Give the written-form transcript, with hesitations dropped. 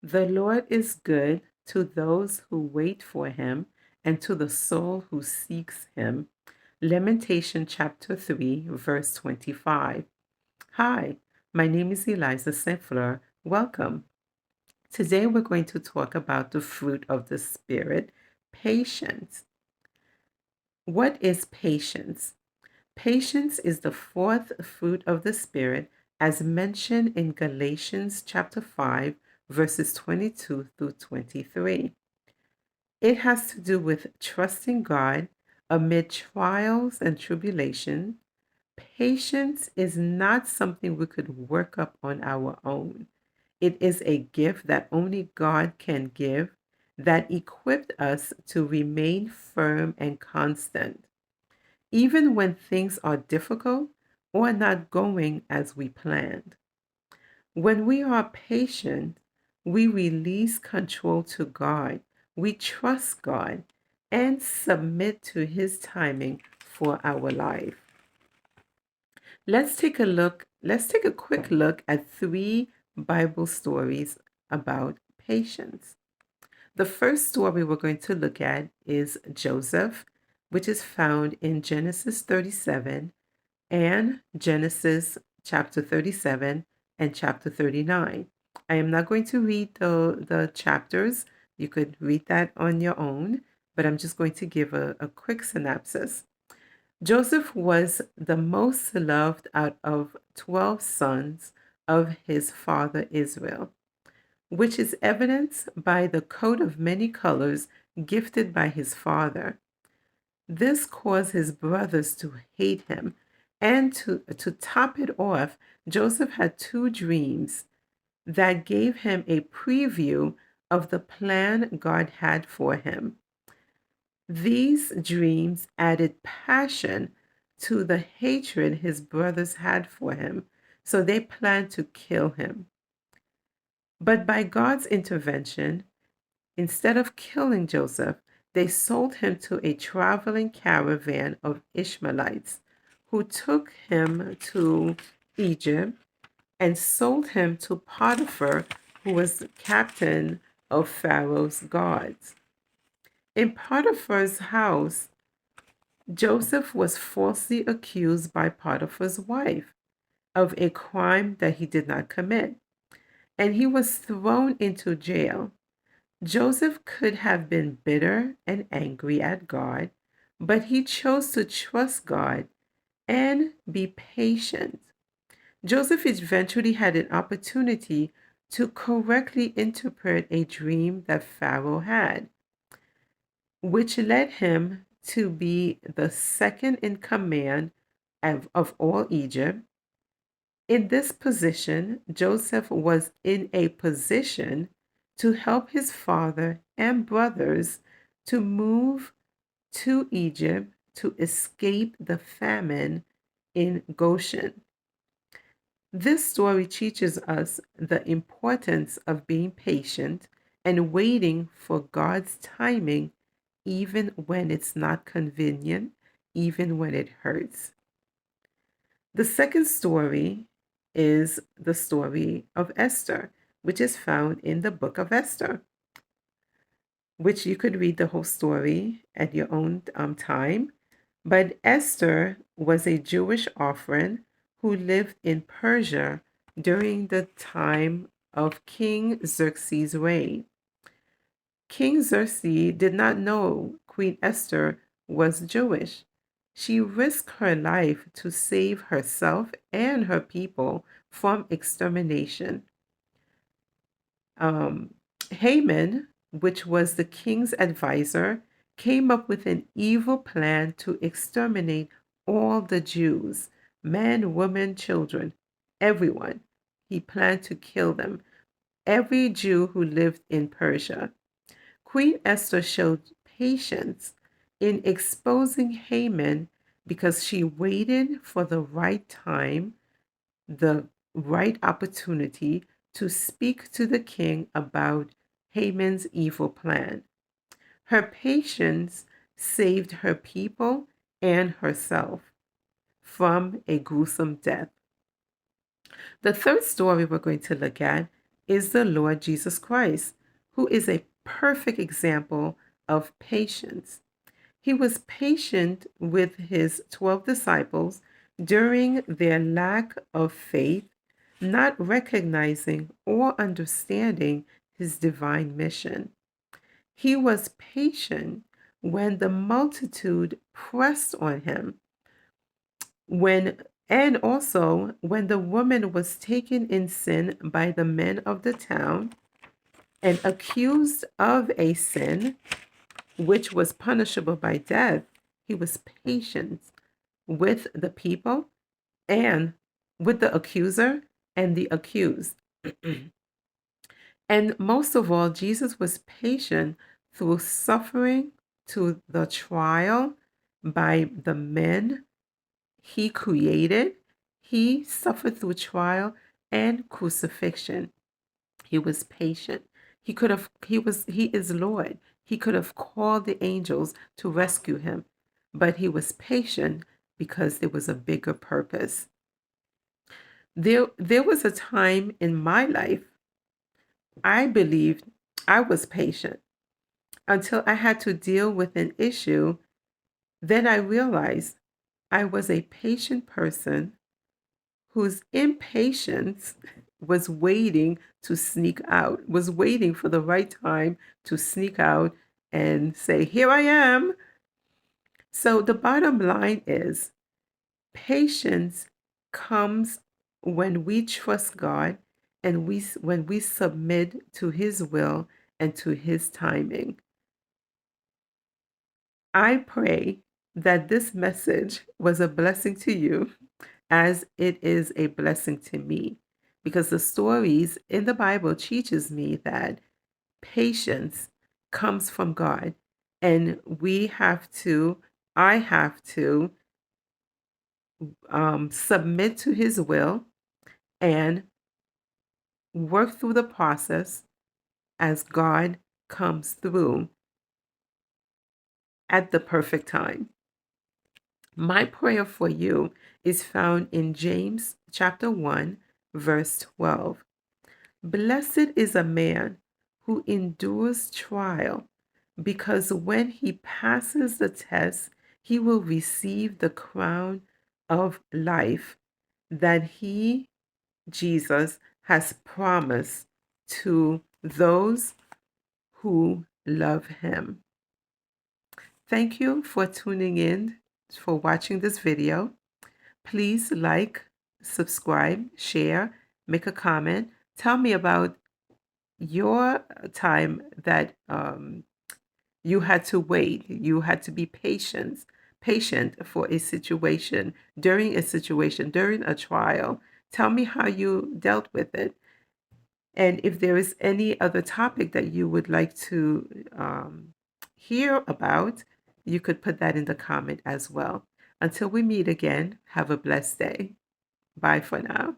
The Lord is good to those who wait for him and to the soul who seeks him. Lamentation chapter 3, verse 25. Hi, my name is Eliza St. Fleur. Welcome. Today we're going to talk about the fruit of the Spirit, patience. What is patience? Patience is the fourth fruit of the Spirit as mentioned in Galatians chapter 5, verses 22 through 23. It has to do with trusting God amid trials and tribulation. Patience is not something we could work up on our own. It is a gift that only God can give that equipped us to remain firm and constant, even when things are difficult or not going as we planned. When we are patient, we release control to God, we trust God, and submit to His timing for our life. Let's take a quick look at three Bible stories about patience. The first story we're going to look at is Joseph, which is found in Genesis 37 and Genesis chapter 37 and chapter 39. I am not going to read the chapters. You could read that on your own, but I'm just going to give a quick synopsis. Joseph was the most loved out of 12 sons of his father Israel, which is evidenced by the coat of many colors gifted by his father. This caused his brothers to hate him. And to top it off, Joseph had two dreams that gave him a preview of the plan God had for him. These dreams added passion to the hatred his brothers had for him, so they planned to kill him. But by God's intervention, instead of killing Joseph, they sold him to a traveling caravan of Ishmaelites who took him to Egypt and sold him to Potiphar, who was the captain of Pharaoh's guards. In Potiphar's house, Joseph was falsely accused by Potiphar's wife of a crime that he did not commit, and he was thrown into jail. Joseph could have been bitter and angry at God, but he chose to trust God and be patient. Joseph eventually had an opportunity to correctly interpret a dream that Pharaoh had, which led him to be the second in command of all Egypt. In this position, Joseph was in a position to help his father and brothers to move to Egypt to escape the famine in Goshen. This story teaches us the importance of being patient and waiting for God's timing, even when it's not convenient, even when it hurts. The second story is the story of Esther, which is found in the book of Esther, which you could read the whole story at your own time. But Esther was a Jewish orphan who lived in Persia during the time of King Xerxes' reign. King Xerxes did not know Queen Esther was Jewish. She risked her life to save herself and her people from extermination. Um, Haman, which was the king's advisor, came up with an evil plan to exterminate all the Jews, men, women, children, everyone. He planned to kill them, every Jew who lived in Persia. Queen Esther showed patience in exposing Haman because she waited for the right time, the right opportunity to speak to the king about Haman's evil plan. Her patience saved her people and herself from a gruesome death. The third story we're going to look at is the Lord Jesus Christ, who is a perfect example of patience. He was patient with his 12 disciples during their lack of faith, not recognizing or understanding his divine mission. He was patient when the multitude pressed on him, when and also when the woman was taken in sin by the men of the town and accused of a sin which was punishable by death. He was patient with the people and with the accuser and the accused. And most of all, Jesus was patient through suffering to the trial by the men he created. He suffered through trial and crucifixion. He was patient. He is Lord. He could have called the angels to rescue him, but he was patient because there was a bigger purpose. There was a time in my life I believed I was patient until I had to deal with an issue. Then I realized I was a patient person whose impatience was waiting to sneak out, was waiting for the right time to sneak out and say, "Here I am." So the bottom line is patience comes when we trust God and when we submit to his will and to his timing. I pray that this message was a blessing to you as it is a blessing to me, because the stories in the Bible teaches me that patience comes from God, and I have to submit to his will and work through the process as God comes through at the perfect time. My prayer for you is found in James chapter 1, verse 12. Blessed is a man who endures trial, because when he passes the test, he will receive the crown of life that he, Jesus, has promised to those who love him. Thank you for tuning in, for watching this video. Please like, subscribe, share, make a comment. Tell me about your time that you had to wait. You had to be patient for a situation, during a trial. Tell me how you dealt with it. And if there is any other topic that you would like to hear about, you could put that in the comment as well. Until we meet again, have a blessed day. Bye for now.